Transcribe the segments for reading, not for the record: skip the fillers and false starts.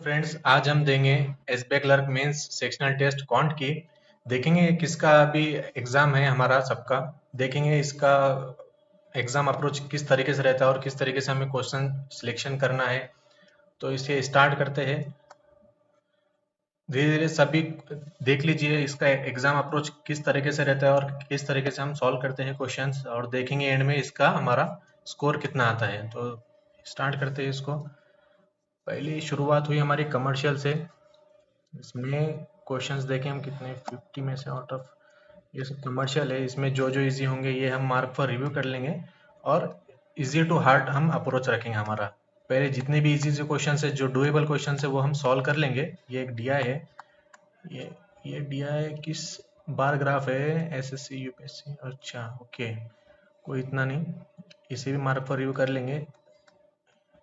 Friends, आज हम देंगे SBI clerk mains sectional test quant की। देखेंगे किसका अभी एग्जाम है हमारा सबका। देखेंगे इसका एग्जाम अप्रोच किस तरीके से रहता है और किस तरीके से हमें क्वेश्चन सिलेक्शन करना है। तो इसे स्टार्ट करते हैं। धीरे धीरे सभी देख लीजिए इसका एग्जाम अप्रोच किस तरीके से रहता है और किस तरीके से हम सॉल्व करते हैं क्वेश्चंस, और देखेंगे एंड में इसका हमारा स्कोर कितना आता है। तो स्टार्ट करते हैं इसको। पहली शुरुआत हुई हमारी कमर्शियल से। इसमें क्वेश्चंस देखें हम कितने 50 में से आउट ऑफ, ये सब कमर्शियल है। इसमें जो जो इजी होंगे ये हम मार्क पर रिव्यू कर लेंगे और इजी टू हार्ड हम अप्रोच रखेंगे हमारा। पहले जितने भी इजी से क्वेश्चन है, जो डुएबल क्वेश्चन है, वो हम सॉल्व कर लेंगे। ये एक डीआई है। ये ये डीआई किस बार ग्राफ है? SSC UPSC. अच्छा, ओके, कोई इतना नहीं। इसे भी मार्क पर रिव्यू कर लेंगे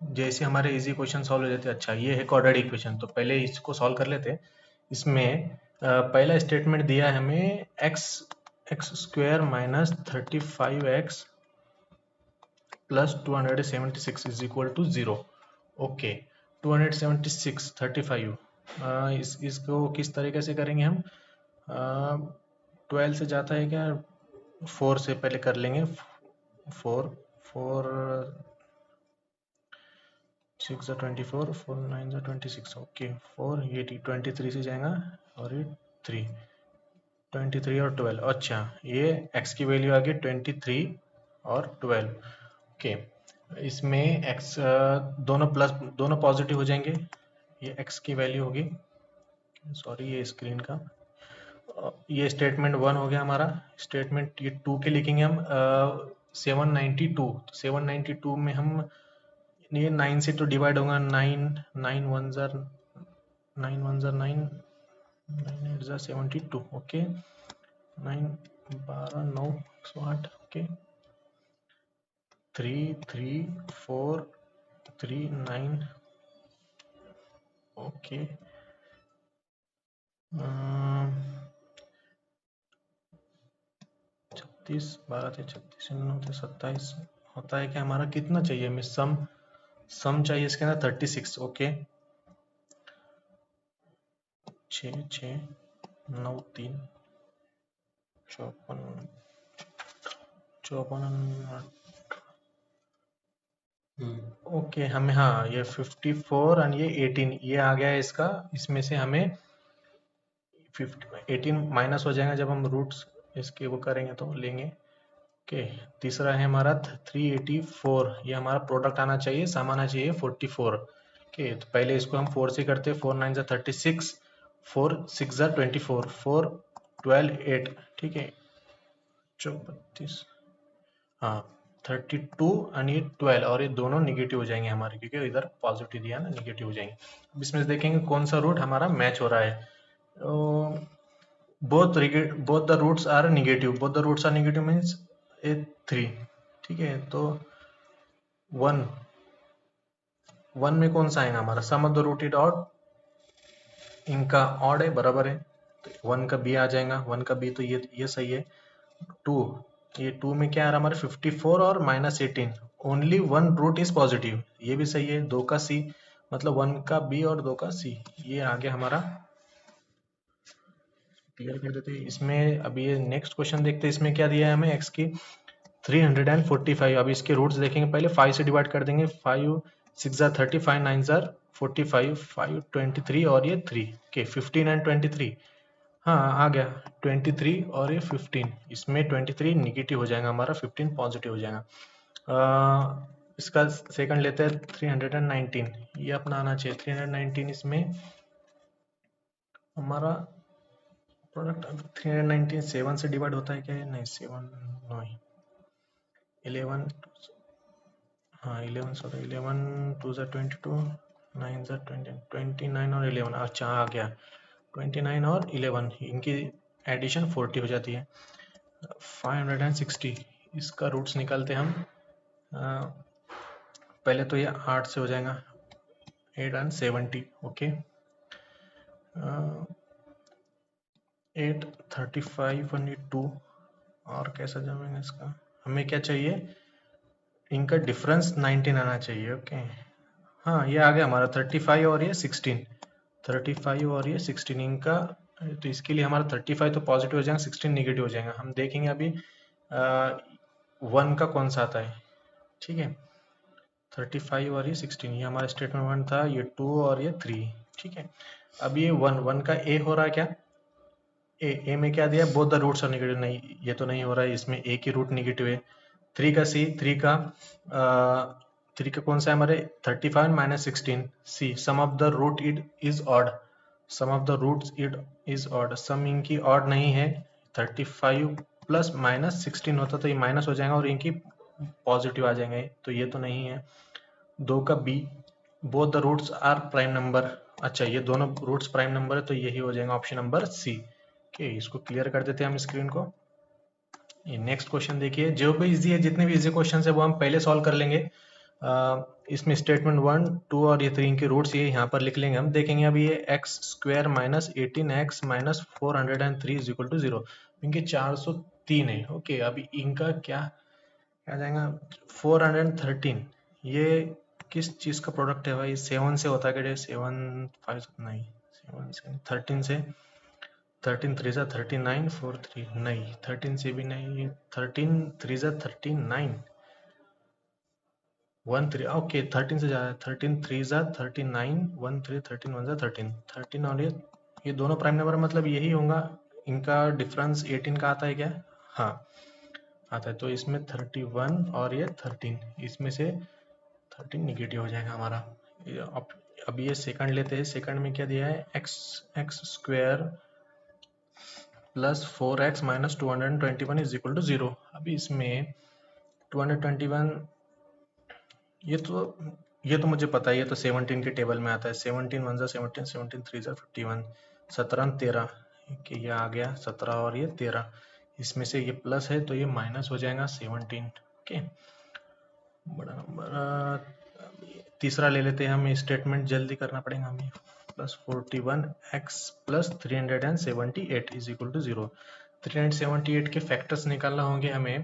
जैसे हमारे इजी क्वेश्चन सॉल्व हो जाते हैं। अच्छा, ये है क्वाड्रेटिक इक्वेशन, तो पहले इसको सॉल्व कर लेते हैं। इसमें पहला स्टेटमेंट दिया है हमें x x square minus 35x plus 276 is equal to 0। Okay, 276 35, इसको किस तरीके से करेंगे हम? 12 से जाता है क्या? 4 से पहले कर लेंगे। 4 6 24, 4 9 26। ओके, 4 ये 23 से जाएगा और ये 3, 23 और 12। अच्छा, ये x की वैल्यू आ गई 23 और 12। ओके, इसमें x दोनों प्लस, दोनों पॉजिटिव हो जाएंगे। ये x की वैल्यू होगी, सॉरी ये स्क्रीन का। ये स्टेटमेंट 1 हो गया हमारा। स्टेटमेंट ये 2 के लिखेंगे हम 792। 792 में हम ये 9 से तो डिवाइड होगा। 9 9 1 ज़र 9 1 ज़र 9, 9 8 ज़र 72। ओके, 9 12 9 108। ओके, 3 3 4 3 9। ओके, 36 12 थे 36 9 थे 27 होता है। क्या हमारा कितना चाहिए हमें? सम चाहिए इसके अंदर 36। ओके, 6 6 9 3 54 54। ओके, हमें हाँ ये 54 और ये 18 ये आ गया है इसका। इसमें से हमें 18 माइनस हो जाएगा जब हम रूट्स इसके वो करेंगे तो लेंगे। ओके, तीसरा है हमारा 384। ये हमारा प्रोडक्ट आना चाहिए, सम आना चाहिए 44। ओके, तो पहले इसको हम 4 से करते हैं। 4 9 ज़ा 36, 4 6 ज़ा 24, 4 12 8। ठीक है, 32, हाँ 32 और ये 12, और ये दोनों निगेटिव हो जाएंगे हमारे, क्योंकि इधर पॉजिटिव दिया ना, निगेटिव हो जाएंगे। अब इसमें से देखेंगे कौन सा रूट हमारा मैच हो रहा है। Both the roots are negative. Both the roots are negative means a 3। ठीक है, तो 1 1 में कौन सा आएगा हमारा? सम ऑफ द रूटेड ऑड, इनका ऑड है, बराबर है, तो 1 का बी आ जाएगा। 1 का बी तो ये सही है। 2, ये 2 में क्या आ रहा है हमारे? 54 और minus 18। Only one root is positive, ये भी सही है। 2 का सी, मतलब 1 का बी और 2 का सी, ये आ गया हमारा। क्लियर कर देते हैं इसमें। अब ये नेक्स्ट क्वेश्चन देखते हैं। इसमें क्या दिया है हमें? एक्स की 345। अब इसके रूट्स देखेंगे। पहले 5 से डिवाइड कर देंगे। 5 6 ज़ा 30, 5 9 ज़ा 45, 5 23 और ये 3। ओके, 15 एंड 23, हाँ आ गया 23 और ये 15। इसमें 23 निगेटिव हो जाएगा हमारा, 15 पॉजिटिव हो जाएगा। इसका सेकंड लेते हैं 319। ये अपना आना चाहिए 319। इसमें हमारा प्रोडक्ट 319 7 से डिवाइड होता है क्या? नहीं, 7 नहीं, 11, हाँ 11, सॉरी 11 2 ज़ा 22, 9 ज़ा 20, 29 और 11। अच्छा, आ गया 29 और 11, इनकी एडिशन 40 हो जाती है। 560, इसका रूट्स निकालते हम। पहले तो ये 8 से हो जाएगा, 8 एंड 70। ओके, 8 35 और 2, और कैसा जमेगा इसका? हमें क्या चाहिए? इनका डिफरेंस 19 आना चाहिए। ओके, हाँ ये आ गया हमारा 35 और ये 16, 35 और ये 16 इनका। तो इसके लिए हमारा 35 तो पॉजिटिव हो जाएगा, 16 निगेटिव हो जाएगा। हम देखेंगे अभी 1 का कौन सा आता है। ठीक है, 35 और ये 16, ये हमारा स्टेटमेंट 1 था, ये 2 और ये 3। ठीक है, अब ये 1 1 का ए हो रहा है क्या? ए में क्या दिया? Both the roots are negative. नहीं, ये तो नहीं हो रहा है, इसमें ए की रूट नेगेटिव है। 3 का सी, 3 का कौन सा है हमारे? 35 minus 16 c, sum of the root it is odd, sum of the roots it is odd, sum इनकी ऑड नहीं है। 35 प्लस माइनस 16 होता तो ये माइनस हो जाएगा और इनकी पॉजिटिव आ जाएंगे, तो ये तो नहीं है। 2 का B, both the roots are prime number. अच्छा, ये दोनों रूट्स प्राइम नंबर है, तो यही हो जाएगा ऑप्शन नंबर सी। ओके, इसको क्लियर कर देते हैं हम स्क्रीन को। ये नेक्स्ट क्वेश्चन देखिए, जो भी इजी है, जितने भी इजी क्वेश्चन है वो हम पहले सॉल्व कर लेंगे। इसमें स्टेटमेंट 1 2 और ये 3 के रूट्स ये यहाँ पर लिख लेंगे। हम देखेंगे अभी ये x square minus 18x minus 403 is equal to 0, इनके 403 है। ओके, अभी इनका क्या क्या जाएगा? 413, ये किस चीज का प्रोडक्ट है भाई? 7 से होता है क्या? 7 5 नहीं, 7 से 13 से, 13 3 जा 39 4 3 नहीं, 13 से भी नहीं, 13 3 जा 39 1 3, ओके 13 से ज्यादा है, 13 3 जा 39 1 3 13 1 जा 13 13 और ये दोनों प्राइम नंबर, मतलब यही होगा। इनका डिफरेंस 18 का आता है क्या? हाँ आता है, तो इसमें 31 और ये 13, इसमें से 13 निगेटिव हो जाएगा हमारा। अब ये सेकंड लेते हैं। सेकंड में क्या दिया है? X x square plus 4x minus 221 is equal to 0। अभी इसमें 221, ये तो मुझे पता है, ये तो 17 के टेबल में आता है। 17 1 जा 17, 17 3 जा 51, 17 13 कि ये आ गया 17 और ये 13, इसमें से ये प्लस है तो ये माइनस हो जाएगा 17। ओके, बड़ा नंबर। तीसरा ले लेते हैं हम, स्टेटमेंट जल्दी करना पड़ेगा हमें। Plus 41x plus 378 is equal to 0। 378 के फैक्टर्स निकालना होंगे हमें।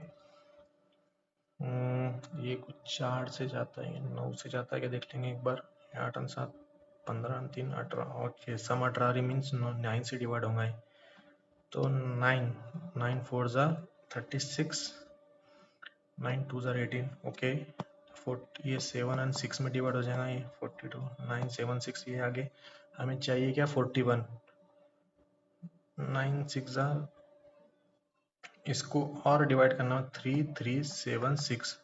ये कुछ 4 से जाता है, 9 से जाता है क्या, देख लेंगे एक बार। 8 और 7 15 3 18, ओके सम 18 मीन्स 9 से डिवाइड होगा ये। तो 9 9 4 जा 36, 9 2 जा 18, ओके। ये 7 और 6 में डिवाइड हो जाएगा, ये 42 9 7 6, ये आगे हमें चाहिए क्या? 41, 9 6 जा, इसको और डिवाइड करना 3 3 7 6,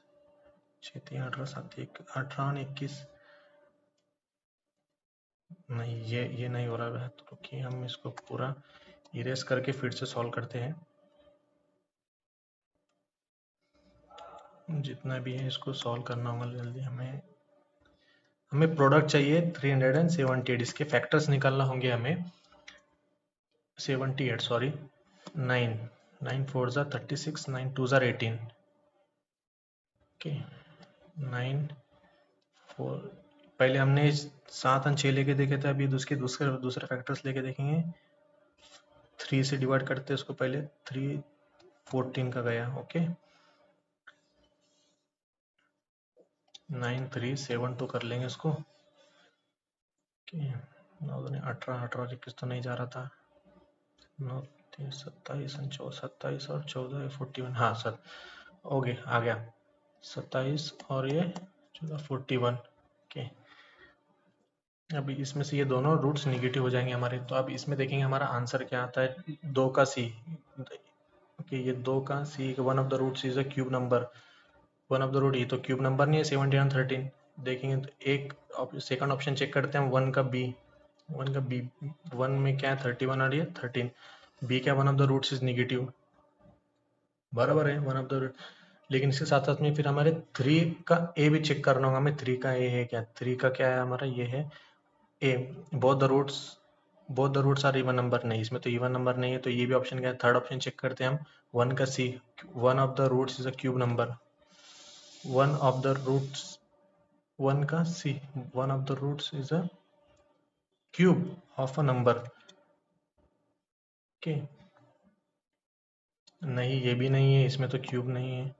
6 3 18 7 1 18 21, नहीं ये नहीं हो रहा है, तो रुकिए हम इसको पूरा इरेज करके फिर से सॉल्व करते हैं। जितना भी है इसको सॉल्व करना होगा जल्दी। हमें प्रोडक्ट चाहिए 378, इसके फैक्टर्स निकालना होंगे हमें। 78 सॉरी, 9 9 4 जा 36, 9 2 जा 18, ओके 9 4, पहले हमने 7 और 6 लेके देखे थे, अभी दूसरे दूसरे दूसरे फैक्टर्स लेके देखेंगे। 3 से डिवाइड करते हैं उसको पहले, 3 14 का गया, ओके 9 3 7 2 कर लेंगे इसको। ओके 9 दूनी 18, 18 21 तो नहीं जा रहा था, 9 3 27 और 27 और 14 41, हाँ सर ओके आ गया 27 और ये 14 41, ओके। अभी इसमें से ये दोनों रूट्स निगेटिव हो जाएंगे हमारे, तो अब इसमें देखेंगे हमारा आंसर क्या आता है। 2 का सी, ओके ये 2 का c, one of the roots is a cube number. One of the root, ये तो क्यूब नंबर नहीं है 17 और 13। देखेंगे तो एक सेकंड ऑप्शन चेक करते हैं, 1 का बी, 1 का बी, 1 में क्या है 31 और ये 13, बी क्या one of the roots is negative, बराबर है वन ऑफ द रूट। लेकिन इसके साथ साथ में फिर हमारे 3 का ए भी चेक करना होगा हमें। 3 का ए है क्या? 3 का क्या है हमारा? ये है a, both the roots are even number, नहीं इसमें तो इवन नंबर नहीं है, तो ये भी ऑप्शन क्या है? थर्ड ऑप्शन चेक करते हैं हम, 1 का c, one of the roots is a cube number, one of the roots, 1 का c, one of the roots is a cube of a number, okay नहीं ये भी नहीं है, इसमें तो क्यूब नहीं है,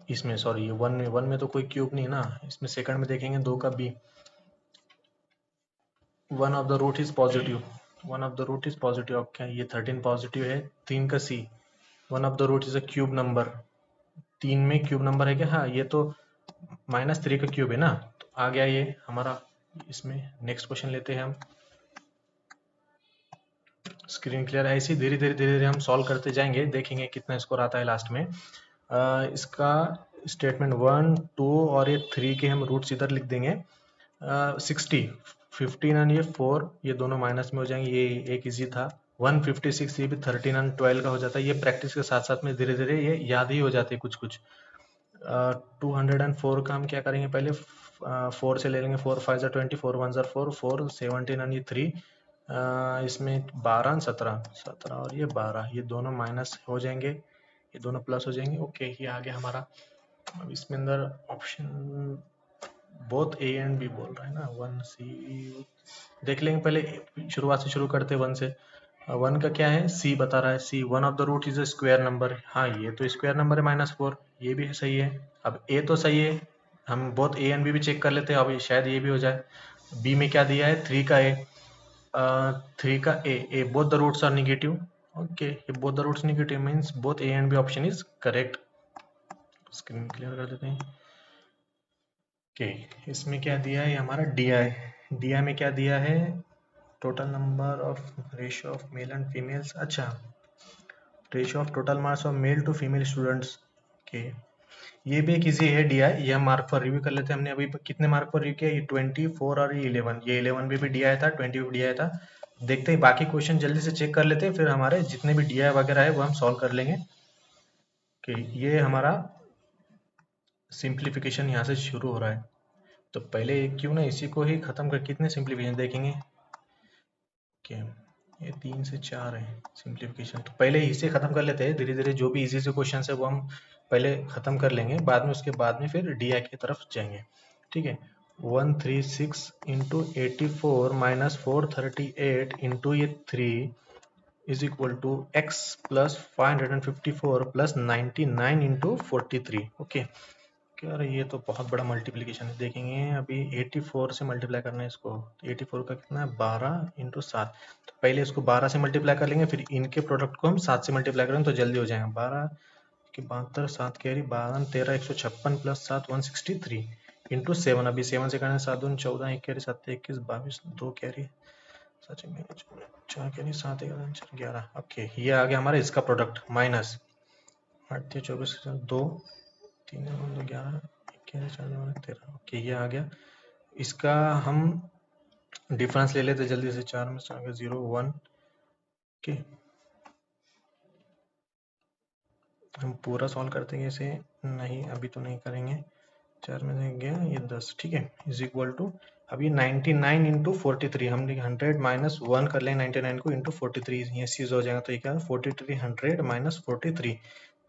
इसमें सॉरी, ये वन में तो कोई क्यूब नहीं ना, इसमें सेकंड में देखेंगे 2 का b. One of the root is positive, one of the root is positive. Okay, ये 13 पॉजिटिव है। 3 का c, one of the root is a cube number. 3 में क्यूब नंबर है क्या? हाँ, ये तो -3 का क्यूब है ना, तो आ गया ये हमारा। इसमें नेक्स्ट क्वेश्चन लेते हैं हम। स्क्रीन क्लियर है? ऐसे धीरे धीरे धीरे धीरे हम सॉल्व करते जाएंगे, देखेंगे कितना स्कोर आता है लास्ट में। इसका स्टेटमेंट 1 2 और ये 3 के हम रूट्स इधर लिख देंगे। 60 15 एंड ये 4 ये दोनों माइनस में हो जाएंगे, ये एक इजी था। 156 ये भी 13 एंड 12 का हो जाता है। ये प्रैक्टिस के साथ साथ में धीरे धीरे ये याद ही हो जाते हैं कुछ कुछ। 204 का हम क्या करेंगे, पहले 4 से ले लेंगे। 4 5 जा 20, 4 1 जा 4, 4 17 एंड ये 3, इसमें 12 17 17 और ये 12, ये दोनों माइनस हो जाएंगे, ये दोनों प्लस हो जाएंगे। ओके, ये आ गया हमारा। अब इसमें अंदर option both A and B बोल रहा है ना। 1 सी देख लेंगे, पहले शुरुआत से शुरू करते 1 से। 1 का क्या है, सी बता रहा है। C one of the root is a square number. हाँ, ये तो स्क्वायर नंबर है -4, ये भी सही है। अब ए तो सही है, हम बोथ ए एंड बी भी चेक कर लेते हैं, अब शायद ये भी हो जाए। बी में क्या दिया है, 3 का ए, 3 का a both the roots are negative. Okay, ये both the roots negative means both A and b option is correct. Screen clear कर देते हैं। ओके, इसमें क्या दिया है, हमारा डी आई। डी आई में क्या दिया है, total number of ratio of male and females. अच्छा, ratio of total marks of male to female students. Okay, ये भी एक इजी है डी आई, ये हम मार्क पर रिव्यू कर लेते हैं। हमने अभी कितने मार्क पर रिव्यू किया, ये 24 और ये 11, ये 11 भी डी आई था, 20 भी डी आई था। देखते हैं बाकी क्वेश्चन जल्दी से चेक कर लेते हैं, फिर हमारे जितने भी डी आई वगैरह है वो हम सॉल्व कर लेंगे। ओके, ये हमारा सिंप्लीफिकेशन यहाँ से शुरू हो रहा है, तो पहले क्यों ना इसी को ही खत्म कर, कितने सिंप्लीफिकेशन देखेंगे। ओके, ये 3 से 4 है सिंप्लीफिकेशन, तो पहले इसे खत्म कर लेते हैं। धीरे धीरे जो भी इजी से क्वेश्चन है वो हम पहले खत्म कर लेंगे, बाद में उसके बाद में फिर डी आई की तरफ जाएंगे। ठीक है, 136 इंटू 84 माइनस 438 इंटू ये 3 is equal to x plus 554 plus 99 into 43। Okay, क्या रही, ये तो बहुत बड़ा मल्टीप्लिकेशन है। देखेंगे अभी 84 से मल्टीप्लाई करना है इसको, तो 84 का कितना है, 12 इंटू 7। तो पहले इसको 12 से मल्टीप्लाई कर लेंगे, फिर इनके प्रोडक्ट को हम 7 से मल्टीप्लाई करेंगे तो जल्दी हो जाएगा। 12 के 72, 7 कैरी 12 13 156 प्लस 7 163 इंटू 7। अभी 7 से करना है, 7 दूनी 14, 1 कैरी 7 21 22, 2 कैरी सच में 4 कैरी 7 11। ओके, ये आ गया हमारा इसका प्रोडक्ट माइनस 8 24 2 3 2 11 13। ओके, ये आ गया। इसका हम डिफरेंस ले लेते जल्दी से, 4 में से आ गया 0 1। ओके, हम पूरा सॉल्व करते हैं इसे, नहीं अभी तो नहीं करेंगे। 4 में से गया ये 10, ठीक है, इज इक्वल टू, अब ये 99 इंटू 43, हम 100 माइनस 1 कर लें 99 को इंटू 43, ये चीज हो जाएगा। तो ये क्या, 43 100 माइनस 43,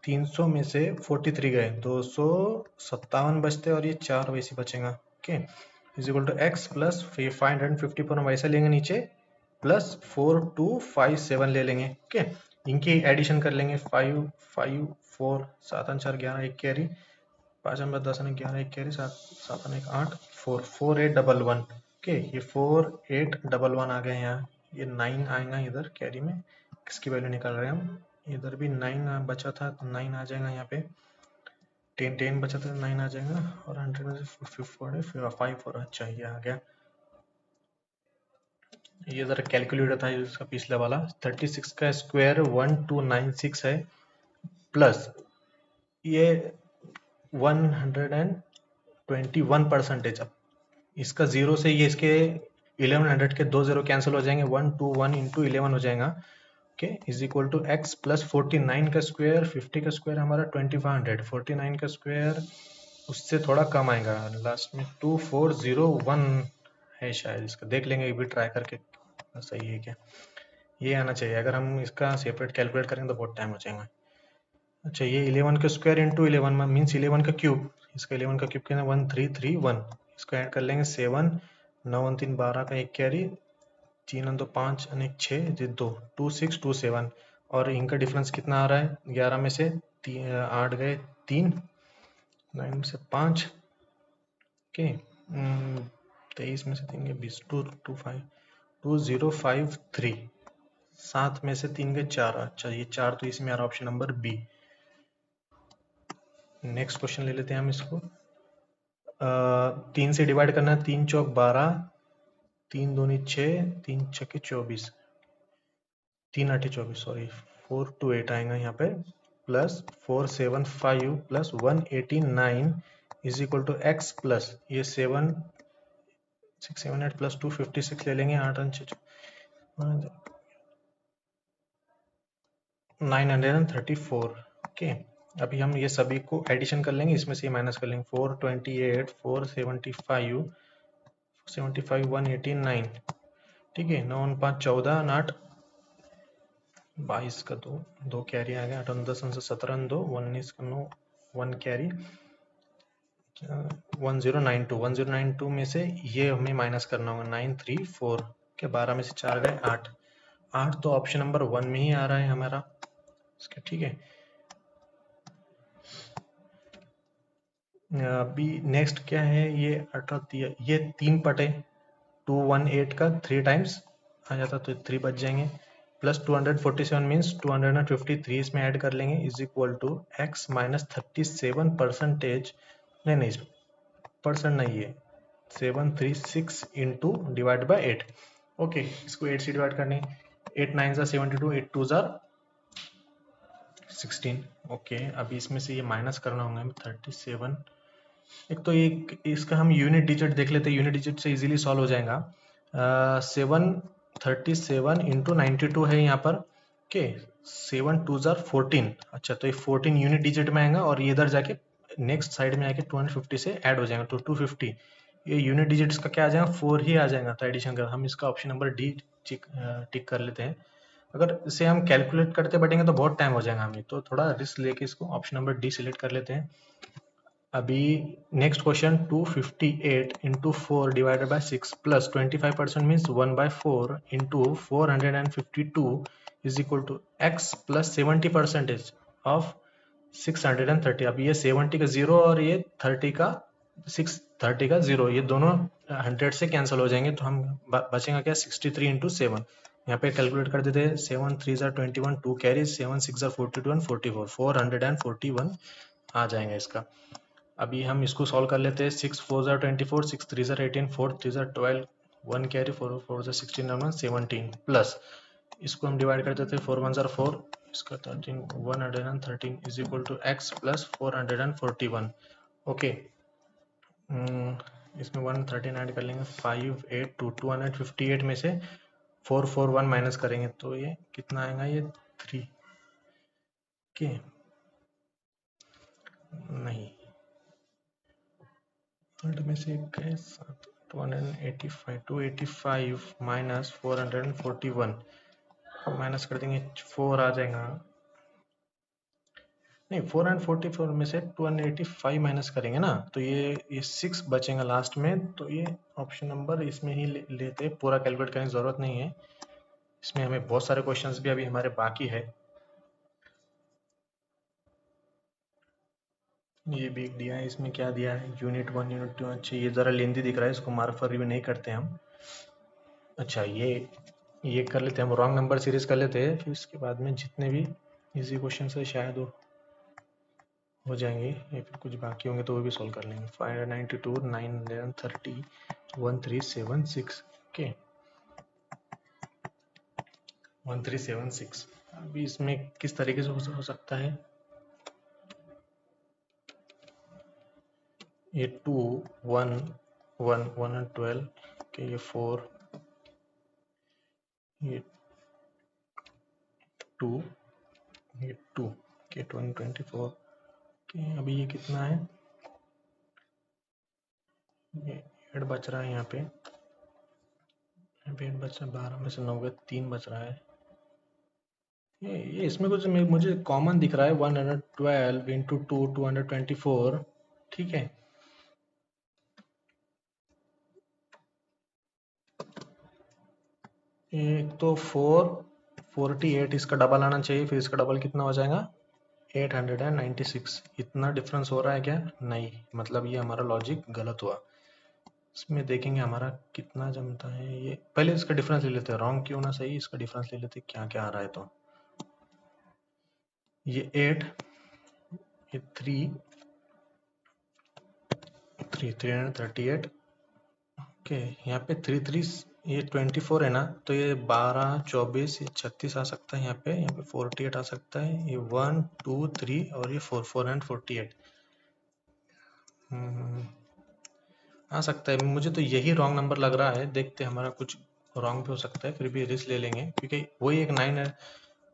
300 में से 43 गए, 257 बचते और ये 4 वैसे बचेगा। Okay, is equal to x plus 554 हम वैसे लेंगे नीचे, प्लस 4257 ले लेंगे। ओके, इनकी एडिशन कर लेंगे, 5 5 4 7 4 11 1 कैरी 5 नंबर 10 11 1 कैरी 7 7 1 8 4 4 8 1 1। ओके, ये 4 8 1 1 आ गए यहाँ, ये 9 आएगा इधर कैरी में, किसकी वैल्यू निकाल रहे हैं हम, इधर भी 9 बचा था तो 9 आ जाएगा यहाँ पे, 10 बचा था 9 आ जाएगा, और 100 में से 5 और अच्छा ये आ गया। ये जरा कैलकुलेटर था इसका पिछला वाला, 36 का स्क्वायर 1296 है, प्लस ये 121%। अब इसका 0 से ये इसके 1100 के 2 0 कैंसिल हो जाएंगे, 121 इंटू 11 हो जाएगा। Okay, is equal to x plus 49 का स्क्वायर, 50 का स्क्वायर हमारा 2500, 49 का स्क्वायर उससे थोड़ा कम आएगा, लास्ट में 2401 है शायद, इसका देख लेंगे एक भी ट्राई करके सही है क्या, ये आना चाहिए। अगर हम इसका सेपरेट कैलकुलेट करेंगे तो बहुत टाइम हो जाएगा। अच्छा, ये 11 का स्क्वायर इंटू 11 मीन्स 11 का क्यूब, इसका 11 का क्यूब कितना, 1331, इसको ऐड कर लेंगे 7 9 3 12 का एक कैरी 3 2 5 अनेक 6 2 2627, और इनका डिफरेंस कितना आ रहा है, 11 में से 8 गए 3, 9 में से 5 के 23 में से 3 के 20 2053 7 में से 3 के 4 अच्छा ये 4 तो इसमें आ रहा option number B. Next question ले लेते हैं हम इसको 3 से डिवाइड करना है 3 चौक 12 3 दूनी 6 3 छक्के 24 3 आठे 24 सॉरी 428 आएगा यहाँ पे plus 475 plus 189 is equal to x plus ये 678 प्लस 256 ले लेंगे 8 934 ओके। अभी हम ये सभी को एडिशन कर लेंगे इसमें से माइनस कर लेंगे 428 475 75 189 ठीक है 9 5 14 8 22 का 2 कैरी आ गया 8 10 17 2 19 का 9 1 कैरी 1092 में से ये हमें माइनस करना होगा 934 के 12 में से 4 गए 8 8 तो ऑप्शन नंबर 1 में ही आ रहा है हमारा इसका ठीक है। अभी नेक्स्ट क्या है ये 18 ये 3 पटे 218 का 3 टाइम्स आ जाता तो 3 बच जाएंगे प्लस 247 मीन्स 253 इसमें ऐड कर लेंगे is equal to x minus 37% नहीं परसेंट नहीं है 736 इंटू डिवाइड बाई 8 ओके इसको 8 से डिवाइड करने 8 9 ज़ा 72 8 2 ज़ा 16 ओके अभी इसमें से ये माइनस करना होगा हमें 37 एक तो एक इसका हम यूनिट डिजिट देख लेते हैं यूनिट डिजिट से इजीली सॉल्व हो जाएगा 737 इंटू 92 है यहाँ पर ओके 7 2 ज़ार 14 अच्छा तो ये 14 यूनिट डिजिट में आएगा और ये इधर जाके नेक्स्ट साइड में आके 250 से ऐड हो जाएगा तो 250 ये यूनिट डिजिट्स का क्या आ जाएगा 4 ही आ जाएगा तो एडिशन कर हम इसका ऑप्शन नंबर डी टिक कर लेते हैं। अगर इसे हम कैलकुलेट करते बैठेंगे तो बहुत टाइम हो जाएगा हमें तो थोड़ा रिस्क लेके इसको ऑप्शन नंबर डी सिलेक्ट कर लेते हैं। अभी next question 258 into 4 divided by 6 plus 25% means 1/4 into 452 is equal to x plus 70% of 630। अब ये 70 का 0 और ये 30 का 630 का 0 ये दोनों 100 से कैंसिल हो जाएंगे तो हम बचेगा क्या 63 इंटू 7 यहाँ पे कैलकुलेट कर देते हैं 7 3 ज़ा 21 2 कैरी 7 6 ज़ा 42 and 44 441 आ जाएगा इसका। अभी हम इसको सॉल्व कर लेते हैं 6 4 ज़ा 24 6 3 ज़ा 18 4 3 ज़ा 12 1 कैरी 4 4 ज़ा 16 और 17 प्लस इसको हम डिवाइड कर देते हैं 4 1 ज़ा 4 इसका 13 113 is equal to x plus 441 okay इसमें 113 ऐड कर लेंगे 5 8 2 258 में से 441 माइनस करेंगे तो ये कितना आएगा ये 3 के नहीं 8 में से एक है 7 285 माइनस 441 माइनस कर देंगे 4 आ जाएगा नहीं 444 में से 285 माइनस करेंगे ना तो ये 6 बचेगा लास्ट में तो ये ऑप्शन नंबर इसमें ही लेते पूरा कैलकुलेट करने की जरूरत नहीं है इसमें हमें बहुत सारे क्वेश्चंस भी अभी हमारे बाकी है। ये भी एक दिया है इसमें क्या दिया है यूनिट 1 यूनिट 2 अच्छा ये ज़रा लेंदी दिख रहा है इसको मार्क फॉर रिव्यू नहीं करते हम। अच्छा ये कर लेते हैं हम रॉन्ग नंबर सीरीज कर लेते हैं फिर इसके बाद में जितने भी इजी क्वेश्चन है शायद हो जाएंगे या फिर कुछ बाकी होंगे तो वो भी सॉल्व कर लेंगे 592 930 1376 ओके 1376 अभी इसमें किस तरीके से हो सकता है ये 2 1 1 1 और 12 के ये 4 ये 2 ये 2 के 24 के अभी ये कितना है ये 8 बच रहा है यहाँ पे 8 बच रहा है 12 में से 9 का 3 बच रहा है ये इसमें कुछ मुझे कॉमन दिख रहा है 112 इंटू 2 224 ठीक है एक तो 448 इसका डबल आना चाहिए फिर इसका डबल कितना हो जाएगा 896। इतना डिफरेंस हो रहा है क्या? नहीं, मतलब ये हमारा लॉजिक गलत हुआ। इसमें देखेंगे हमारा कितना जमता है। ये पहले इसका डिफरेंस ले लेते हैं, रॉन्ग क्यों ना सही, इसका डिफरेंस ले लेते हैं क्या क्या आ रहा है। तो ये 8, ये 338। ओके, यहाँ पे 33, ये 24 है ना, तो ये 12, 24, ये 36 आ सकता है। यहाँ पे 48 आ सकता है। ये 1, 2, 3 और ये 4 एंड 48 आ सकता है। मुझे तो यही रॉन्ग नंबर लग रहा है। देखते हैं, हमारा कुछ रॉन्ग भी हो सकता है, फिर भी रिस्क ले लेंगे क्योंकि वही एक 9 है,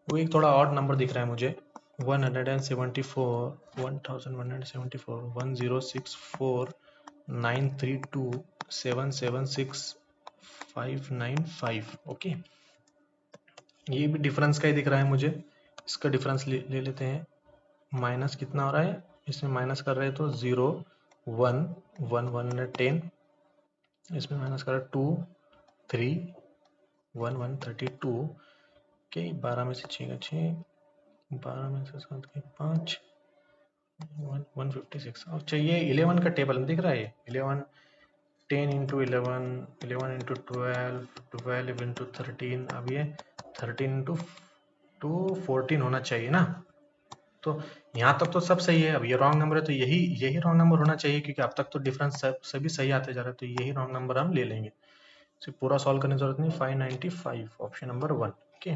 वो एक थोड़ा ऑड नंबर दिख रहा है मुझे। 174, 1174, 1064, 932, 776, 595। ओके, ये भी डिफरेंस का ही दिख रहा है मुझे। इसका डिफरेंस ले लेते हैं। माइनस कितना हो रहा है, इसमें माइनस कर रहे हैं तो 0, 1, 110, इसमें माइनस कर रहा है 2, 3, 1, 132 के 12 में से 6 का 6, 12 में से 7 के 5, 156। अच्छा, ये 11 का टेबल में दिख रहा है। 11, 10 इंटू 11, 11 इंटू 12, 12 इंटू 13, अब ये 13 इंटू 14 होना चाहिए ना। तो यहाँ तक तो सब सही है। अब ये रॉन्ग नंबर है तो यही रॉन्ग नंबर होना चाहिए, क्योंकि अब तक तो डिफरेंस सभी सही आते जा रहे हैं, तो यही रॉन्ग नंबर हम ले लेंगे। इसे पूरा सॉल्व करने की जरूरत नहीं। 595, ऑप्शन नंबर 1। ओके,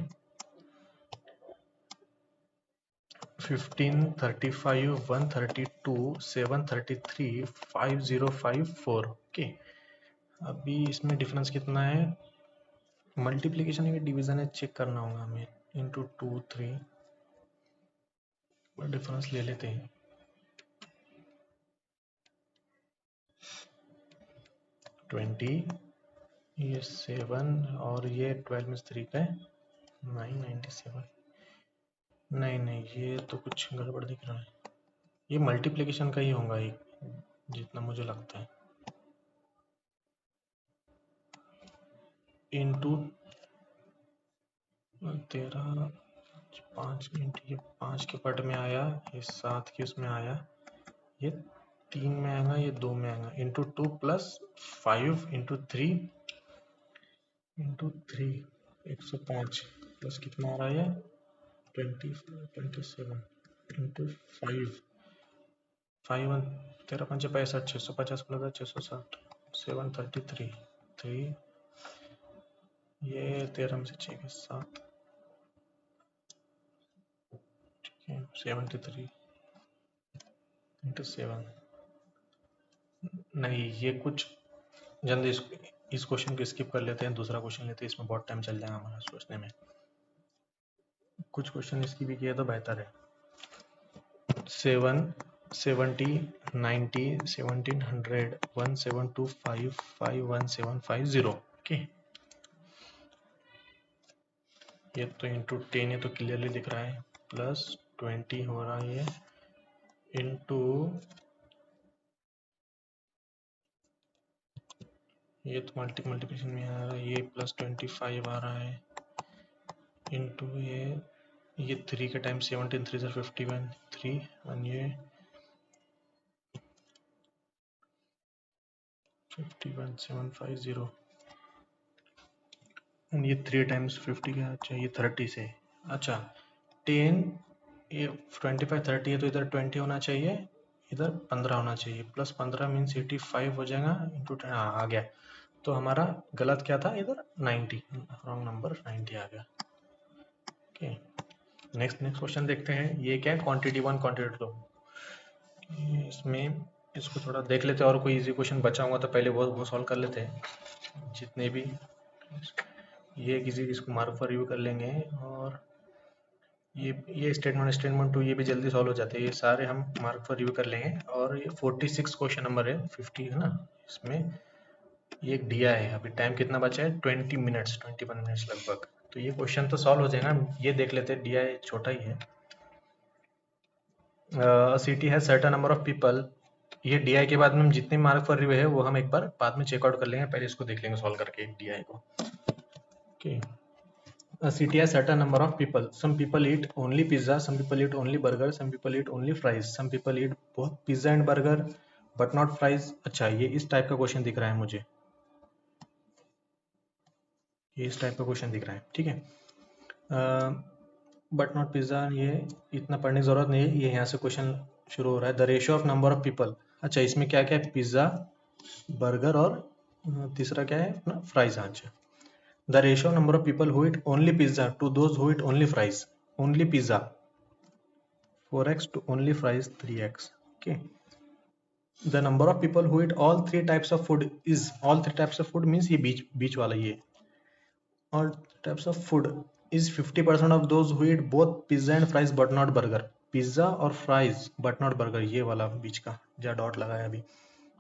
15, 35, 132, 733, 5054। ओके, अभी इसमें डिफरेंस कितना है, मल्टीप्लीकेशन है डिवीजन है, चेक करना होगा हमें। इंटू 2, 3, डिफरेंस ले लेते हैं। 20, ये 7 और ये 12 में 3 का है 997। नहीं, ये तो कुछ गड़बड़ दिख रहा है। ये मल्टीप्लिकेशन का ही होगा एक, जितना मुझे लगता है। इंटू 13, 5 इंटू ये 5 के पट में आया, ये 7 के उसमें आया, ये 3 में आएगा, ये 2 में आएगा। Into 2 plus 5 into 3 into 3, 105 plus कितना आ रहा है, 27 इंटू 5, 5 13 5 65, 650 प्लस 660, 733, 3, ये 13 में से 6 के 7, 73 इंटू 7। नहीं, ये कुछ जल्दी इस क्वेश्चन को स्किप कर लेते हैं, दूसरा क्वेश्चन लेते हैं। इसमें बहुत टाइम चल जाएगा हमारा सोचने में। कुछ क्वेश्चन इसकी भी किया तो बेहतर है। 7, 70, 90, 1700, 1725, 51750। ओके, ये तो इंटू 10, ये तो क्लियरली दिख रहा है। प्लस 20 हो रहा है, ये इंटू ये तो मल्टीप्लिकेशन में आ रहा है, ये प्लस 25 आ रहा है, इंटू ये 3 के टाइम 17, 3 51, 3 और ये 51750 और ये 3 टाइम्स 50 का। अच्छा, ये 30 से, अच्छा 10, ये 25 30 है तो इधर 20 होना चाहिए, इधर 15 होना चाहिए। प्लस 15 मीन्स 85 हो जाएगा इंटू 10। हाँ, आ गया। तो हमारा गलत क्या था इधर, 90, रॉन्ग नंबर 90 आ गया। ओके, नेक्स्ट क्वेश्चन देखते हैं। ये क्या है, क्वांटिटी 1 क्वांटिटी 2। इसमें इसको थोड़ा देख लेते हैं, और कोई इजी क्वेश्चन बचा होगा तो पहले वो सॉल्व कर लेते हैं जितने भी। ये किसी इसको मार्क पर रिव्यू कर लेंगे, और ये स्टेटमेंट 2 ये भी जल्दी सॉल्व हो जाते हैं। ये सारे हम मार्क पर रिव्यू कर लेंगे। और ये 46 क्वेश्चन नंबर है, 50 है ना। इसमें ये एक दिया है, अभी टाइम कितना बचा है, 20 मिनट्स, 21 मिनट्स लगभग। तो ये क्वेश्चन तो सॉल्व हो जाएगा। ये देख लेते हैं, दिया है छोटा ही है। सिटी है सर्टेन नंबर ऑफ पीपल। ये DI के बाद में हम जितने मार्क पर रिव्यू है वो हम एक बार बाद में चेकआउट कर लेंगे। पहले इसको देख लेंगे सॉल्व करके DI को। Okay, A city has certain number of people. Some people eat only pizza, some people eat only burger, some people eat only fries, some people eat both pizza and burger but not fries. अच्छा, ये इस type का question दिख रहा है मुझे, ये इस टाइप का क्वेश्चन दिख रहा है, ठीक है। बट नॉट पिज्जा, ये इतना पढ़ने की जरूरत नहीं है, ये यहाँ से क्वेश्चन शुरू हो रहा है। The ratio of number of people, अच्छा इसमें क्या क्या है, पिज्जा, बर्गर और तीसरा क्या है अपना फ्राइज। अच्छा, the ratio number of people who eat only pizza to those who eat only fries. Only pizza 4x to only fries 3x. Okay. The number of people who eat all three types of food is, all three types of food means ये बीच वाला ये, all types of food is 50% of those who eat both pizza and fries but not burger. Pizza और fries but not burger, ये वाला बीच का जहाँ dot लगा है अभी,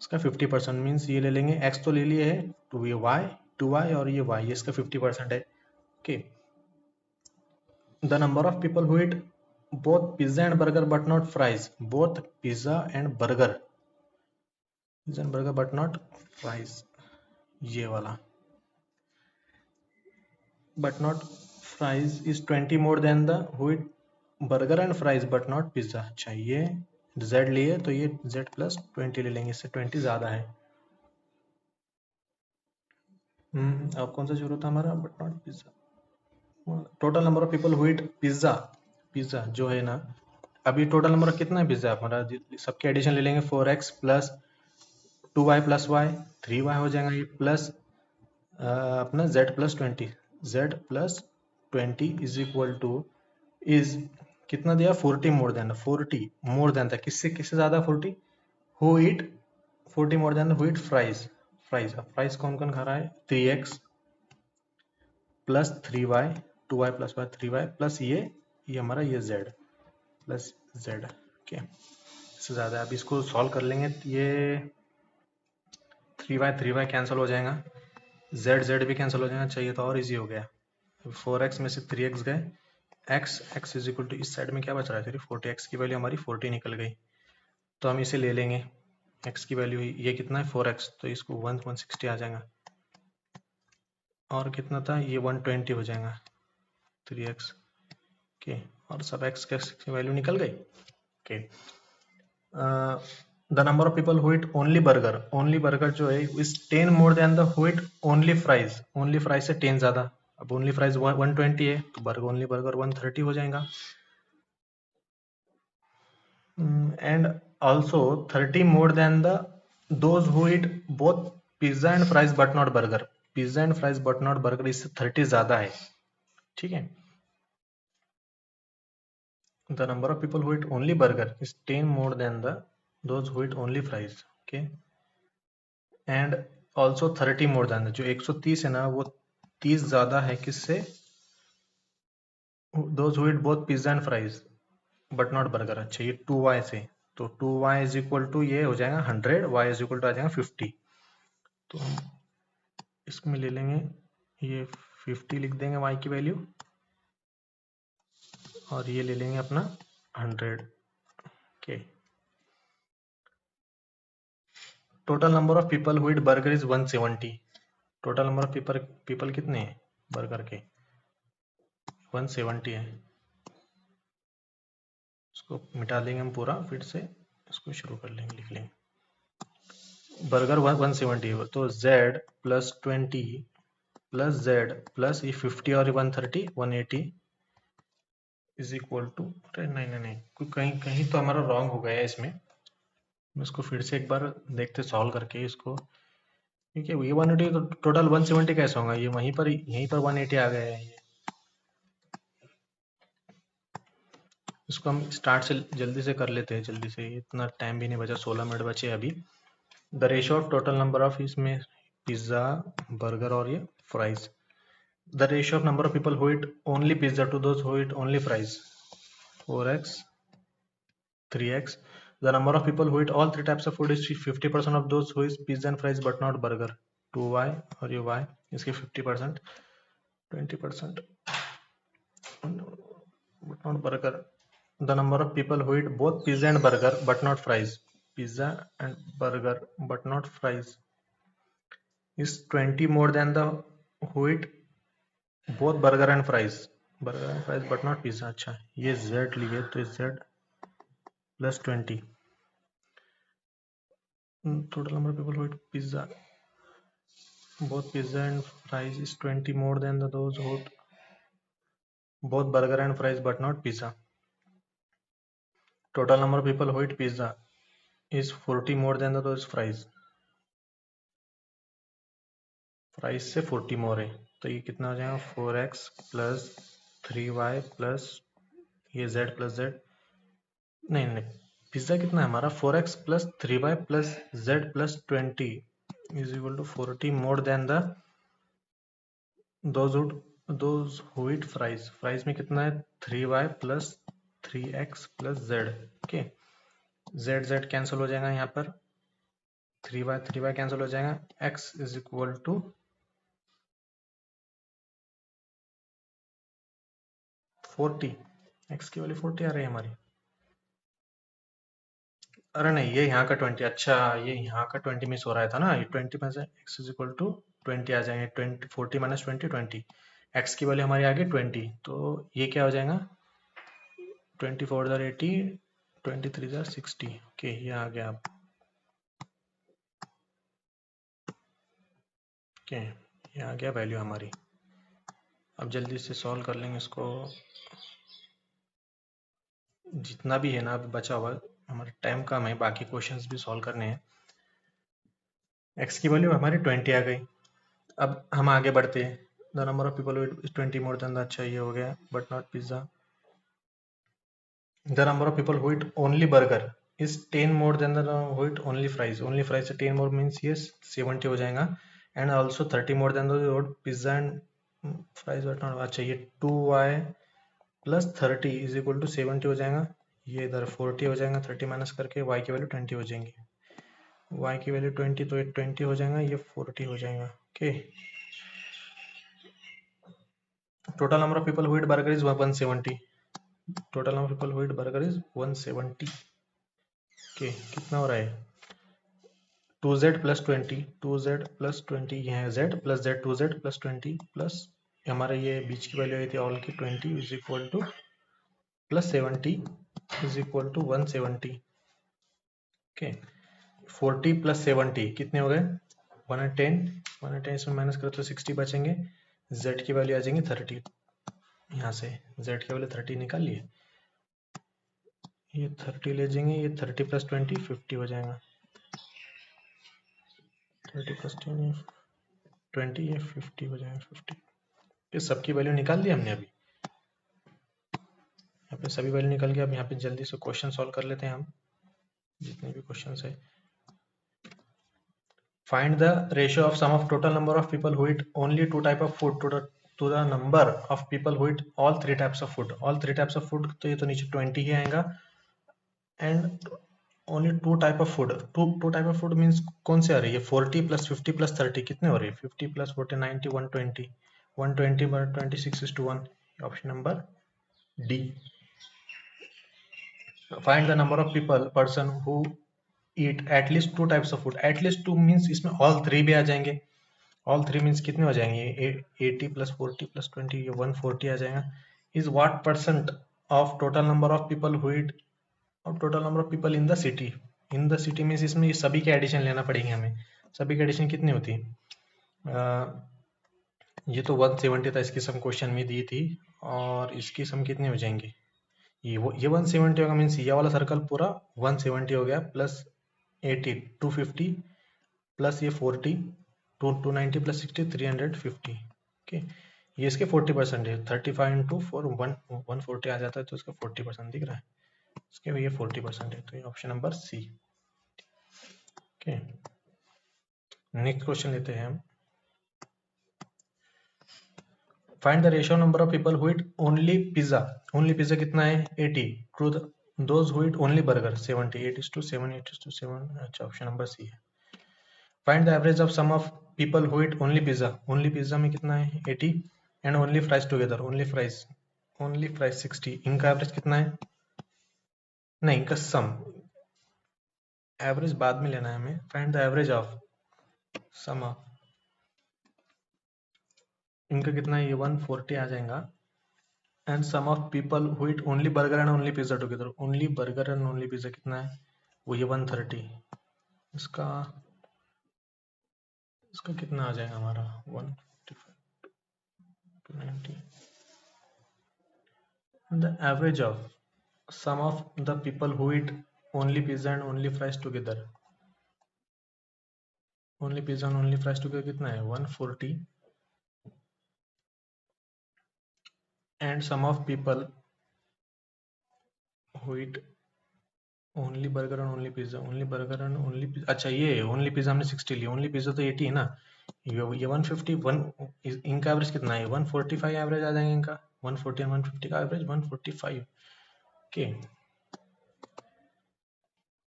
इसका 50% मीन्स ये ले लेंगे, x तो ले लिए है, टू ये y और ये y, ये इसका 50% है। Okay, the number of people who eat both pizza and burger but not fries, both pizza and burger but not fries, ये वाला but not fries is 20 more than the who eat burger and fries but not pizza। अच्छा, ये z लिए तो ये z plus 20 ले लेंगे, इससे 20 ज्यादा है। अब कौन सा शुरू था हमारा, but not pizza. Total number of people who eat pizza, pizza जो है ना, अभी टोटल नंबर कितना है पिज्जा हमारा, सबके एडिशन ले लेंगे, 4x plus 2y plus y, 3y हो जाएगा, ये प्लस अपना z plus 20, z plus 20 is equal to, is कितना दिया, 40 मोर देन, 40 मोर देन था, किससे किससे ज्यादा, 40 who eat 40 more then who eat fries, fries, अब फ्राइज कौन कौन खा रहा है, 3x plus 3y, 2y plus y 3y plus ये हमारा ये z प्लस z। ओके, इससे ज़्यादा है, अब इसको सॉल्व कर लेंगे, ये 3y कैंसिल हो जाएगा, z भी कैंसिल हो जाएगा, चाहिए तो और इजी हो गया, 4x में से 3x गए, x इज इक्वल टू, इस साइड में क्या बच रहा है, सिर्फ 40, x की वैल्यू हमारी 40 निकल गई, तो हम इसे ले लेंगे, x की वैल्यू ये कितना है 4x, तो इसको 160 आ जाएगा, और कितना था ये 120 हो जाएगा 3x के, और सब x की वैल्यू निकल गई। Okay, the number of people who eat only burger, only burger जो है is 10 more than the who eat only fries, only fries से 10 ज्यादा, अब ओनली फ्राइज 120 है तो बर्गर, ओनली बर्गर 130 हो जाएगा, and also 30 more than the those who eat both pizza and fries but not burger, pizza and fries but not burger, इससे 30 ज्यादा है, ठीक है। The number of people who eat only burger is 10 more than the those who eat only fries, okay, and also 30 more than जो 130 है ना, वो 30 ज्यादा है किससे, those who eat both pizza and fries but not burger। अच्छा, ये 2y से, तो 2y इज इक्वल टू ये हो जाएगा 100, y इज इक्वल टू आ जाएगा 50, तो हम इसमें ले लेंगे, ये 50 लिख देंगे y की वैल्यू, और ये ले लेंगे अपना 100 के। Total number of people who eat burger is 170, total number of people कितने हैं बर्गर के, 170 है, इसको मिटा देंगे हम पूरा, फिर से इसको शुरू कर लेंगे, लिख लेंगे बर्गर 170 है, तो z plus 20 plus z plus ये 50 और 130 180 इज इक्वल टू, अरे नहीं कहीं कहीं तो हमारा रॉन्ग हो गया है इसमें, इसको फिर से एक बार देखते सॉल्व करके इसको, क्योंकि ये 180 तो टोटल 170 कैसे होगा, ये वहीं पर यहीं पर 180 आ गया है, ये इसको हम स्टार्ट से जल्दी से कर लेते हैं, जल्दी से, इतना टाइम भी नहीं बचा, 16 मिनट बचे अभी। The ratio of total number of, इसमें पिज्जा बर्गर और ये fries, the ratio of number of people who eat only pizza to those who eat only fries, 4x 3x, the number of people who eat all three types of food is 50% of those who eat pizza and fries but not burger, 2y और ये y, इसके 50% 20% but not burger, the number of people who eat both pizza and burger but not fries, pizza and burger but not fries is 20 more than the who eat both burger and fries, burger and fries but not pizza. अच्छा, ये Z लिए तो Z plus 20, total number of people who eat pizza, both pizza and fries is 20 more than those who eat both burger and fries but not pizza. Total number of people who eat pizza is 40 more than those fries. Fries से 40 मोर है, तो ये कितना हो जाएगा 4x plus 3y plus ये z plus z, नहीं नहीं, पिज्जा कितना है हमारा 4x plus 3y plus z plus 20 is equal to 40 more than the those who eat fries. Fries में कितना है 3y plus 3x plus z। Okay, z cancel हो जाएगा, यहाँ पर 3y कैंसिल हो जाएगा, x is equal to 40, x की वैल्यू 40 आ रही है हमारी। अरे नहीं, ये यहाँ का 20, अच्छा ये यहाँ का 20 मिस हो रहा था ना, ये 20 में से x इज इक्वल टू 20 आ जाएंगे, 20 40 माइनस 20 20, x की वैल्यू हमारी आ गई 20, तो ये क्या हो जाएगा 24 दर 80, 23 दर 60। ओके, ये आ गया अब। ओके, ये आ गया वैल्यू हमारी। अब जल्दी से सॉल्व कर लेंगे इसको, जितना भी है ना अभी बचा हुआ, हमारा टाइम कम है, बाकी क्वेश्चंस भी सॉल्व करने हैं। x की वैल्यू हमारी 20 आ गई। अब हम आगे बढ़ते हैं, the number of people is 20 more than the, अच्छा ये हो गया but not pizza. The number of people who eat only burger is 10 more than the who eat only fries. Only fries से 10 मोर मीन्स ये 70 हो जाएगा, and also 30 more than the pizza and fries but not, अच्छा ये 2y plus 30 is equal to 70 हो जाएगा, ये इधर 40 हो जाएगा, 30 माइनस करके y की वैल्यू 20 हो जाएंगी, y की वैल्यू 20 तो ये 20 हो जाएगा, ये 40 हो जाएगा। Okay, total number of people who eat burger is 170, total number of people who eat burger is 170। Okay, कितना हो रहा है 2z प्लस 20, 2z प्लस 20, ये है z plus z, 2z plus 20 plus हमारा ये बीच की वैल्यू आई थी ऑल की 20 is equal to plus 70 is equal to 170। Okay, 40 plus 70 कितने हो गए 110, 110 इसमें माइनस करो तो 60 बचेंगे, z की वैल्यू आ जाएंगी 30, यहाँ से z की वैल्यू 30 निकाल लिए, ये 30 ले जाएंगे, ये 30 प्लस 20 50 हो जाएगा, 30 प्लस 20 ये 50 हो जाएगा 50। ये सबकी वैल्यू निकाल दी हमने अभी, यहाँ पे सभी वैल्यू निकल गया। अब यहाँ पे जल्दी से क्वेश्चन सॉल्व कर लेते हैं हम, जितने भी क्वेश्चन है। Find the ratio of sum of total number of people who eat only 2 type of food to the number of people who eat all 3 types of food. All 3 types of food, तो ये तो नीचे 20 ही आएगा, and only 2 type of food, two type of food means कौन से आ रही है 40 प्लस 50 प्लस 30 कितने हो रही है 50 प्लस 40 90 120, 120 पर 26:1, option number D. Find the number of people person who eat at least 2 types of food. At least 2 means इसमें ऑल 3 भी आ जाएंगे, ऑल 3 मीन्स कितने हो जाएंगे 80 प्लस 40 प्लस 20, ये 140 आ जाएगा। Is what percent of total number of people who eat, और total number of people in the city, in the city means इसमें ये सभी के एडिशन लेना पड़ेंगे हमें, सभी के एडिशन कितनी होती है ये तो 170 था, इसकी सम क्वेश्चन में दी थी, और इसकी सम कितनी हो जाएंगी, ये 170 होगा मीन्स ये वाला सर्कल पूरा 170 हो गया, प्लस 80 250 प्लस ये 40 290 प्लस 60 350। ओके, ये इसके 40% है, 35 इंटू 4 140 आ जाता है, तो इसका 40% दिख रहा है, इसके ये 40% है, तो ये option number C. Okay, next question लेते हैं हम। Find the ratio number of people who eat only pizza. Only pizza कितना है 80, to those who eat only burger 70, 8:7 8:7, अच्छा ऑप्शन नंबर सी है। Find the average of sum of people who eat only pizza. Only pizza में कितना है 80, and only fries together, only fries 60, इनका average कितना है, नहीं इनका सम, एवरेज बाद में लेना है हमें। Find the average of sum of इनका कितना है, ये 140 आ जाएगा। And sum of people who eat only burger and only pizza together, only burger and only pizza कितना है, वो ये 130। इसका इसका कितना आ जाएगा हमारा 190। The average of sum of the people who eat only pizza and only fries together, only pizza and only fries together कितना है 140। And sum of people who eat only burger and only pizza, only burger and only pizza, अच्छा ये only pizza हमने 60 लिया, only pizza तो 80 है ना, ये 151, इनका एवरेज कितना है 145 एवरेज आ जाएंगे इनका, 140 एंड 150 का एवरेज 145 के।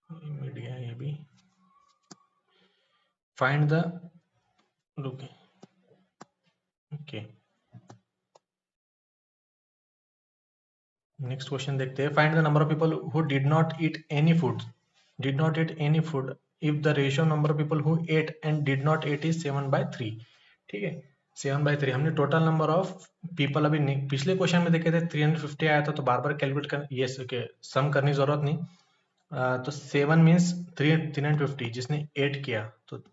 मीडिया ये भी फाइंड द रुके ओके। नेक्स्ट क्वेश्चन देखते हैं, find the number of people who did not eat any food, did not eat any food if the ratio number of people who ate and did not ate is 7/3। ठीक है, 7/3 हमने total number of people अभी पिछले question में देखे थे 350 आया था, तो बार बार कैलकुलेट कर ये सम करने की जरूरत नहीं। तो 7 मीन्स 350, जिसने 8 किया तो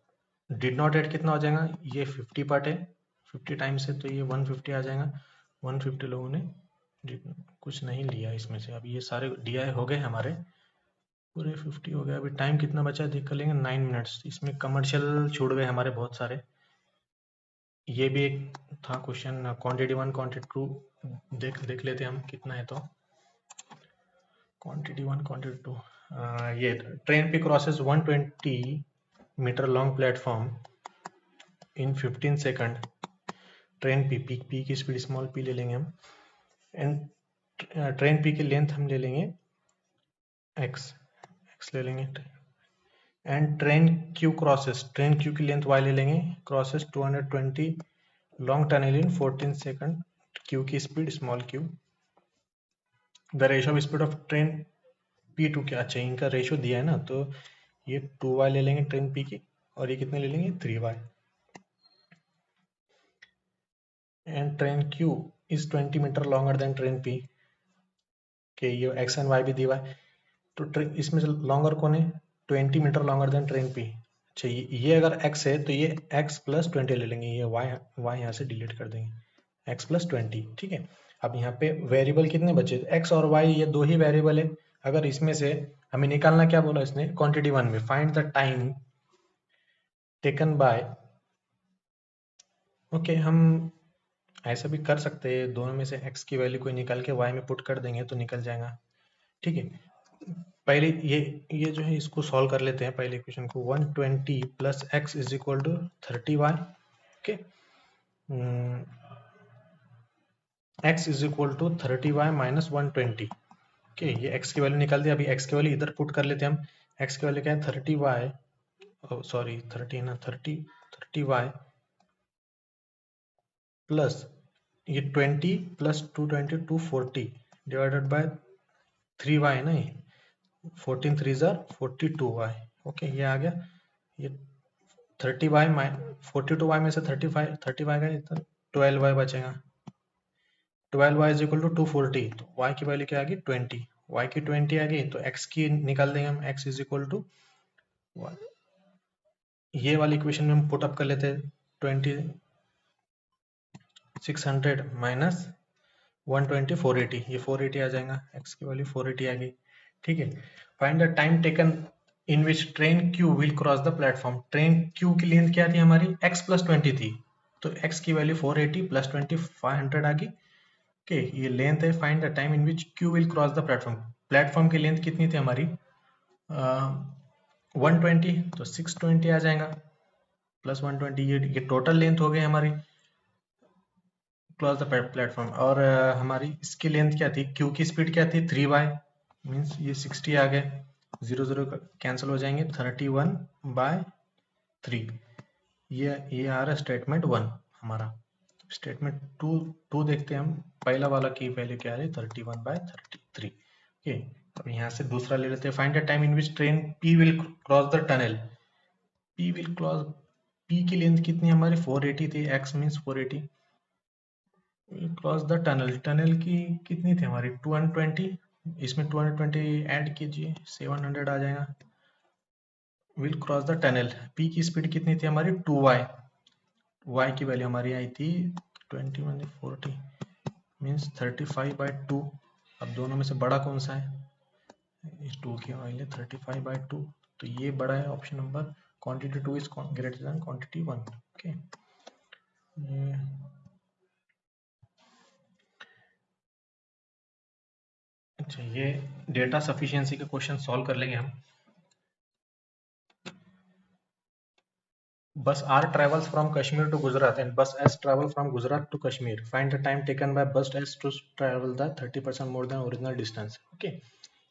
डिड नॉट एट कितना हो जाएगा, ये 50 पार्ट है, 50 टाइम्स है तो ये 150 आ जाएगा। 150 लोगों ने कुछ नहीं लिया इसमें से, अभी ये सारे DI हो गए हमारे पूरे 50 हो गया। अभी टाइम कितना बचा देख कर लेंगे, 9 मिनट्स। इसमें कमर्शियल छूट गए हमारे बहुत सारे। ये भी एक था क्वेश्चन, क्वांटिटी 1 क्वांटिटी 2 देख लेते हैं हम कितना है। तो क्वांटिटी 1 क्वांटिटी 2, ये train P crosses 120 metre long platform in 15 second. Train P की स्पीड स्मॉल पी ले लेंगे हम, एंड ट्रेन पी की लेंथ हम ले लेंगे एक्स ले लेंगे। And train Q crosses, train Q की लेंथ y ले लेंगे, crosses 220 long tunnel in 14 second, Q की speed small Q. The ratio of speed of train P2 क्या, अच्छा इनका रेशियो दिया है ना, तो ये 2y ले लेंगे ट्रेन P की, और ये कितने ले लेंगे 3y। And train Q is 20 metre longer than train P के, ये x एंड y भी दिया है, तो ट्रेन इसमें से लॉन्गर कौन है 20 metre longer than train P। अच्छा ये अगर x है तो ये x प्लस 20 ले लेंगे, ये y यहाँ से डिलीट कर देंगे, x प्लस 20। ठीक है, अब यहाँ पे वेरिएबल कितने बचे, x और y, ये दो ही वेरिएबल है। अगर इसमें से हमें निकालना, क्या बोला इसने क्वांटिटी 1 में, find the time taken bye, okay हम ऐसा भी कर सकते हैं, दोनों में से x की वैल्यू कोई निकाल के y में पुट कर देंगे तो निकल जाएगा। ठीक है, पहले ये जो है इसको सॉल्व कर लेते हैं, पहले इक्वेशन को। 120 plus x is equal to 30y। Okay, x is equal to 30y minus 120। Okay, ये x की वैल्यू निकाल दी, अभी x की वैल्यू इधर पुट कर लेते हैं हम। x की वैल्यू क्या है 30y, सॉरी 30 ना 30y प्लस ये 20 प्लस 220 240 डिवाइडेड बाय 3y ना, ये 14 3 जार 42y। ओके, ये आ गया, ये 30y 42y में से 30y का इतना 12y बचेगा, 12y इज इक्वल टू 240, तो y की वैल्यू क्या आ गई 20, y की 20 आ गई, तो x की निकाल देंगे हम, x इज इक्वल टू, ये वाली इक्वेशन में हम पुट अप कर लेते हैं, 2600 माइनस 120 480, ये 480 आ जाएगा, x की वैल्यू 480 आ गई। ठीक है, find the time taken in which train Q will cross the platform. Train Q की लेंथ क्या थी हमारी, x प्लस 20 थी, तो x की वैल्यू 480 प्लस 20 500 आ गई। ओके, ये लेंथ है, find the time in which Q will cross the platform. Platform की लेंथ कितनी थी हमारी 120, तो 620 आ जाएगा प्लस 120, ये टोटल लेंथ हो गई हमारी क्रॉस द प्लेटफॉर्म। और हमारी इसकी लेंथ क्या थी, क्यू की स्पीड क्या थी 3y, मीन्स ये 60 आ गए, 0 0 कैंसिल हो जाएंगे, 31/3। ये आ रहा स्टेटमेंट 1 हमारा। स्टेटमेंट 2 देखते हैं हम, पहला वाला की वैल्यू क्या है 31/33। ओके, अब यहाँ से दूसरा ले लेते हैं, find the time in which train P will cross the tunnel. P will cross, P की लेंथ कितनी हमारी 480 थी, x means 480, cross the tunnel, tunnel की कितनी थी हमारी 220, इसमें 220 ऐड कीजिए 700 आ जाएगा। Will cross the tunnel, P की स्पीड कितनी थी हमारी 2y, y की वैल्यू हमारी आई थी 21 40 मीन्स 35/2। अब दोनों में से बड़ा कौन सा है, इस 2 की वैल्यू 35/2, तो ये बड़ा है option number, quantity 2 is greater than quantity 1। Okay, अच्छा ये डेटा सफिशिएंसी के क्वेश्चन सॉल्व कर लेंगे हम। Bus R travels from Kashmir to Gujarat and bus S travel from Gujarat to Kashmir. Find the time taken by bus S to travel the 30% more than original distance. Okay.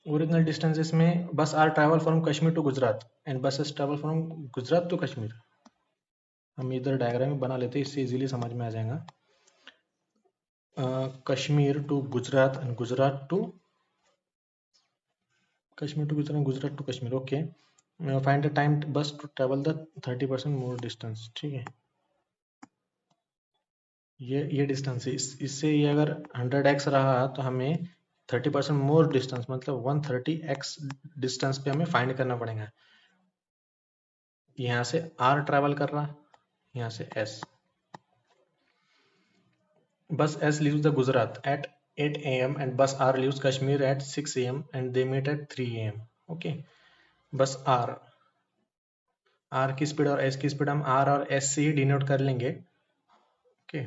Original distance इसमें bus R travel from Kashmir to Gujarat and bus S travel from Gujarat to Kashmir. हम इधर diagram बना लेते हैं, इससे easily समझ में आ जाएगा। Kashmir to Gujarat and Gujarat to Kashmir to Gujarat, Gujarat to Kashmir. Okay, find the time bus to travel the 30% more distance. ठीक है, ये डिस्टेंस है, इससे ये अगर 100x रहा तो हमें 30% मोर डिस्टेंस मतलब 130x डिस्टेंस पे हमें फाइंड करना पड़ेगा। यहाँ से r ट्रैवल कर रहा, यहाँ से s। बस s leaves the Gujarat at 8 AM and bus R leaves Kashmir at 6 AM and they meet at 3 AM। Okay, बस r की स्पीड और s की स्पीड हम r और s से ही डिनोट कर लेंगे। ओके,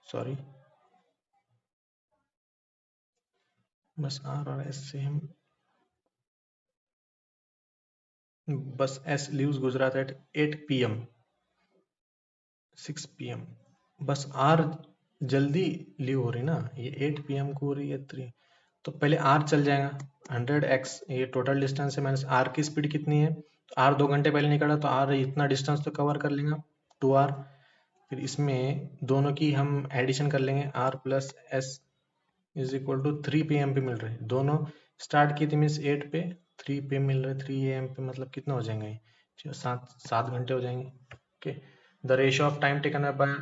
सॉरी, बस r और s से हम, बस s leaves Gujarat at 8 PM 6 PM। बस आर जल्दी लीव हो रही ना, ये 8 PM को हो रही है 3, तो पहले आर चल जाएगा 100x, ये टोटल डिस्टेंस है माइनस आर की स्पीड कितनी है, तो आर 2 घंटे पहले निकला तो आर इतना डिस्टेंस तो कवर कर लेगा 2r। फिर इसमें दोनों की हम एडिशन कर लेंगे, r plus s is equal to 3 PM पे मिल रहे हैं, दोनों स्टार्ट की थी मीन्स 8 पे, 3 PM मिल रहे 3 AM पे, मतलब कितना हो जाएंगे, 7 घंटे हो जाएंगे। Okay, the ratio of time taken by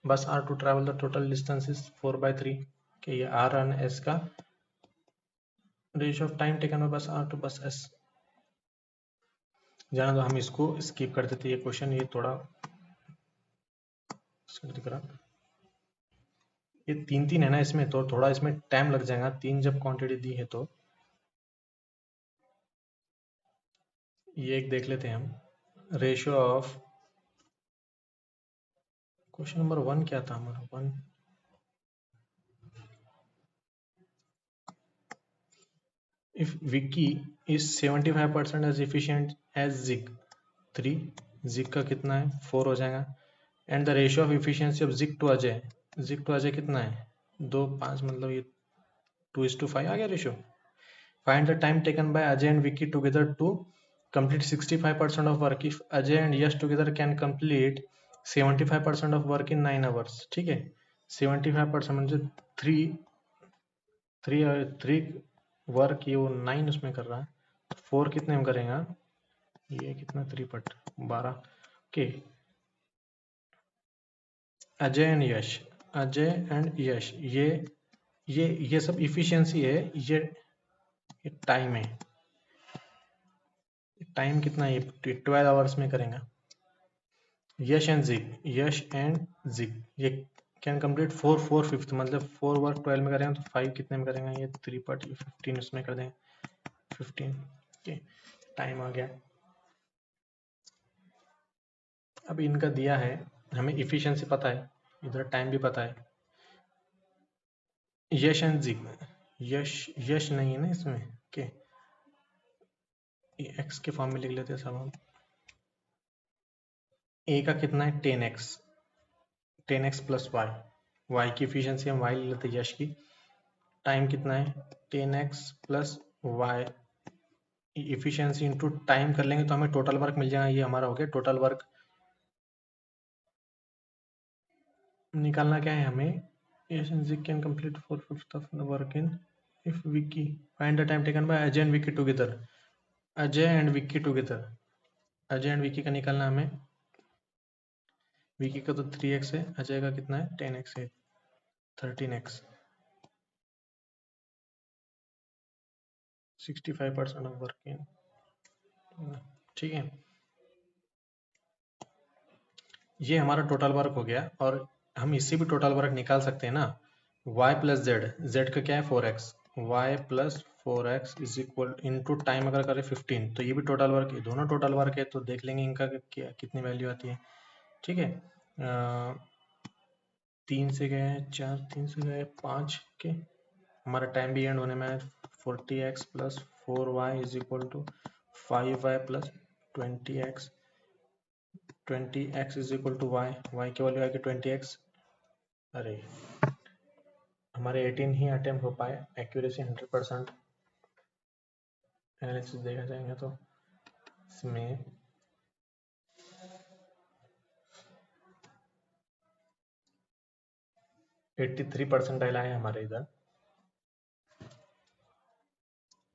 bus R to travel the total distance is 4/3। कि ये आर एंड एस का ratio of time taken by bus R to bus S. जाना तो हम इसको स्किप कर देते, ये क्वेश्चन ये थोड़ा दिख रहा, ये 3 है ना इसमें, तो थोड़ा इसमें टाइम लग जाएगा, 3 जब क्वांटिटी दी है तो। ये एक देख लेते हैं हम, रेशियो ऑफ, क्वेश्चन नंबर 1 क्या था हमारा 1, if Vicky is 75% as efficient as Zig 3, Zig का कितना है 4 हो जाएगा, and the ratio of efficiency of Zig to Ajay, Zig to Ajay कितना है 2 5, मतलब ये 2:5 आ गया रेशियो। Find the time taken by Ajay and Vicky together to complete 65% of work if Ajay and Yash together can complete 75% of work in 9 hours। ठीक है, 75% म्हणजे 3 वर्क ये वो 9 उसमें कर रहा है, 4 कितने में करेगा, ये कितना 3 पट 12। Okay, Ajay and Yash, Ajay and Yash, ये सब इफिशियंसी है, ये टाइम है, टाइम कितना है 12 आवर्स में करेगा। यश एंड जिग, यश एंड जिग ये कैन कंप्लीट 4/5 मतलब 4 वर्क 12 में करेंगे तो 5 कितने में करेंगे, ये 3 पट 15 उसमें कर देंगे 15। ओके, टाइम आ गया। अब इनका दिया है, हमें इफिशियंसी पता है, इधर टाइम भी पता है। यश एंड जिग, यश नहीं है ना इसमें। ओके, एक्स के फॉर्म में लिख लेते हैं सब हम। ए का कितना है 10x, 10x प्लस वाई की इफिशियंसी हम वाई ले लेते हैं, यश की टाइम कितना है 10x plus y, efficiency into time कर लेंगे तो हमें टोटल वर्क मिल जाएगा, ये हमारा हो गया टोटल वर्क। निकालना क्या है हमें, Yash and Jig can complete 4/5 of the work in if Vicky, find the time taken by Ajay and Vicky together, Ajay and Vicky together, Ajay and Vicky का निकालना हमें, विकी का तो 3x है, अजय का कितना है 10x है। 13x 65% of working. ठीक है, ये हमारा टोटल वर्क हो गया। और हम इससे भी टोटल वर्क निकाल सकते हैं ना। y प्लस जेड, जेड का क्या है 4x, y plus 4x is equal into time अगर करें 15, तो ये भी टोटल वर्क है, दोनों टोटल वर्क है। तो देख लेंगे इनका क्या कितनी वैल्यू आती है। ठीक है, 3 से गए 4, 3 से गए 5 के, हमारा टाइम भी एंड होने में है। 40x plus 4y is equal to 5y plus 20x, 20x is equal to y, y की वैल्यू आएगी 20x। अरे हमारे 18 ही अटेम्प्ट हो पाए, एक्यूरेसी 100%। एनालिसिस देखा जाएंगे तो इसमें 83 परसेंटाइल आए हमारे इधर।